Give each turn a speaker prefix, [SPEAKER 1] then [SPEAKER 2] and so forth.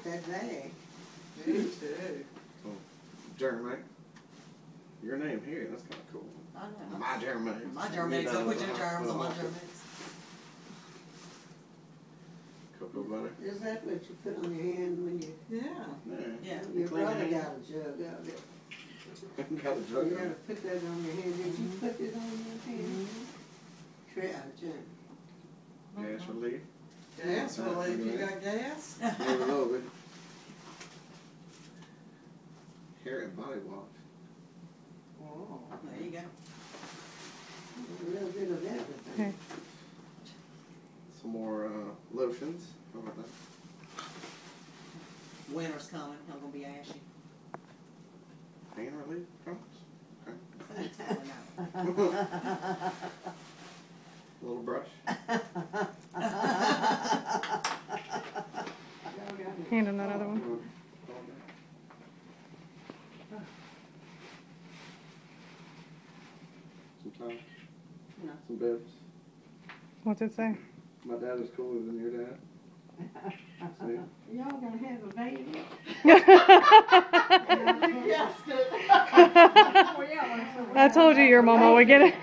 [SPEAKER 1] like that bag.
[SPEAKER 2] Me too.
[SPEAKER 3] So, Jeremy, your name here, that's kind of cool.
[SPEAKER 2] I know.
[SPEAKER 3] My Jeremy.
[SPEAKER 2] My Germans. I put your germs on my Germans.
[SPEAKER 3] Cocoa butter.
[SPEAKER 1] Is that what you put on your hand when you...
[SPEAKER 2] Yeah.
[SPEAKER 3] Yeah.
[SPEAKER 2] Yeah.
[SPEAKER 1] Your
[SPEAKER 3] Clean
[SPEAKER 1] brother
[SPEAKER 3] hand.
[SPEAKER 1] got a jug out there.
[SPEAKER 3] Got a
[SPEAKER 1] You
[SPEAKER 3] jug
[SPEAKER 1] gotta
[SPEAKER 3] on.
[SPEAKER 1] put that on your hand. Did you put it on your hand?
[SPEAKER 3] Gas relief.
[SPEAKER 2] Gas relief. You got gas?
[SPEAKER 3] Maybe a little bit. Hair and body wash.
[SPEAKER 2] Oh, there you go.
[SPEAKER 1] A little bit of everything.
[SPEAKER 4] Okay.
[SPEAKER 3] Some more lotions. How about that?
[SPEAKER 2] Winter's coming. I'm gonna be ashy.
[SPEAKER 3] Pain relief drops. A little brush.
[SPEAKER 4] Hand him that other one.
[SPEAKER 3] Some time.
[SPEAKER 1] No.
[SPEAKER 3] Some bibs.
[SPEAKER 4] What's it say?
[SPEAKER 3] My dad is cooler than your dad. See?
[SPEAKER 1] Y'all gonna have a baby?
[SPEAKER 2] Yes.
[SPEAKER 4] I told you your mama would get it.